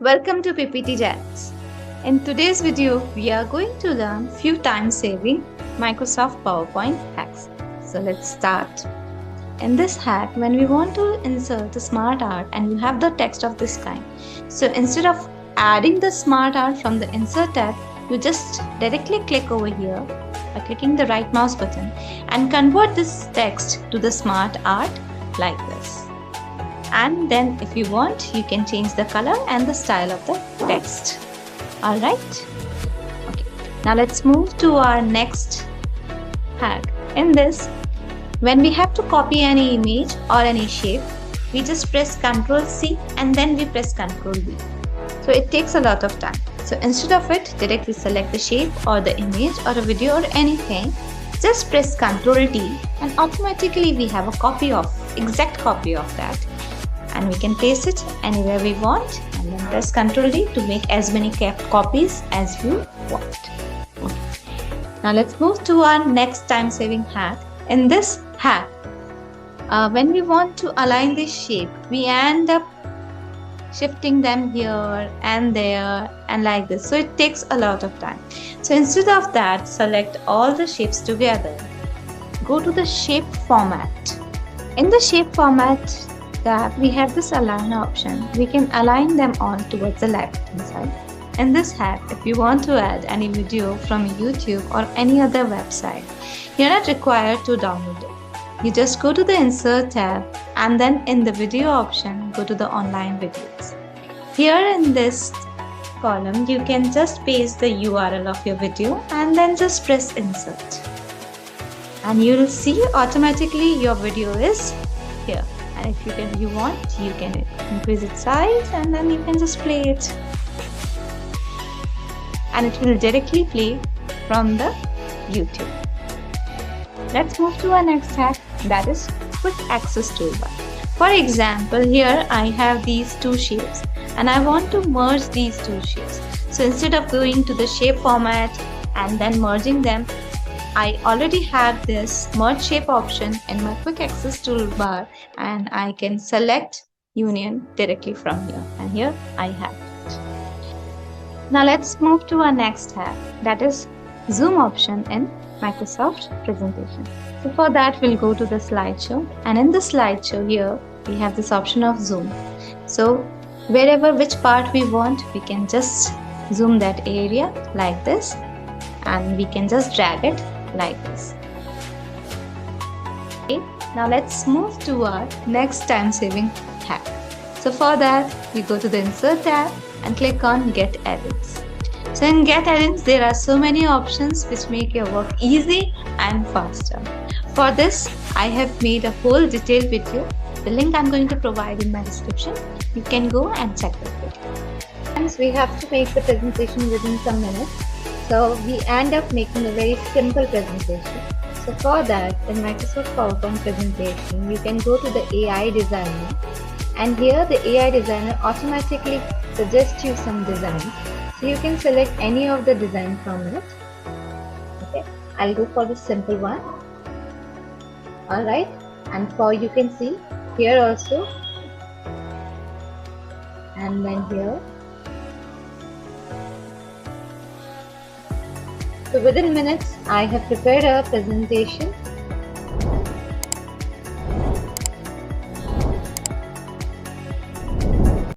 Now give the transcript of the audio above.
Welcome to PPT Jazz. In today's video, we are going to learn few time-saving Microsoft PowerPoint hacks. So let's start. In this hack, when we want to insert a smart art and you have the text of this kind, so instead of adding the smart art from the Insert tab, you just directly click over here by clicking the right mouse button and convert this text to the smart art like this. And then if you want, you can change the color and the style of the text. Alright. Okay. Now let's move to our next hack. In this, when we have to copy any image or any shape, we just press Ctrl C and then we press Ctrl D. So it takes a lot of time. So instead of it, directly select the shape or the image or a video or anything. Just press Ctrl D and automatically we have a exact copy of that. And we can place it anywhere we want and then press Ctrl D to make as many copies as you want. Okay. Now let's move to our next time-saving hack. In this hack, when we want to align this shape, we end up shifting them here and there and like this. So it takes a lot of time. So instead of that, select all the shapes together. Go to the shape format. In the shape format, we have this align option. We can align them all towards the left hand side. In this hack, if you want to add any video from YouTube or any other website, you're not required to download it. You just go to the Insert tab and then in the video option, go to the online videos. Here in this column, you can just paste the URL of your video and then just press Insert. And you will see automatically your video is here. And if you want, you can increase its size and then you can just play it. And it will directly play from the YouTube. Let's move to our next hack, that is Quick Access Toolbar. For example, here I have these two shapes and I want to merge these two shapes. So instead of going to the shape format and then merging them, I already have this merge shape option in my quick access toolbar and I can select union directly from here, and here I have it. Now let's move to our next hack, that is zoom option in Microsoft presentation. So for that we'll go to the slideshow, and in the slideshow here we have this option of zoom. So which part we want, we can just zoom that area like this and we can just drag it like this. Okay, now let's move to our next time-saving hack. So for that, we go to the Insert tab and click on Get Edits. So in Get Edits, there are so many options which make your work easy and faster. For this, I have made a whole detailed video. The link I'm going to provide in my description. You can go and check the video. Hence, we have to make the presentation within some minutes. So we end up making a very simple presentation. So for that, in Microsoft PowerPoint presentation, you can go to the AI designer, and here the AI designer automatically suggests you some designs. So you can select any of the design from it. Okay, I'll go for the simple one. Alright, and you can see here also, and then here. So within minutes, I have prepared a presentation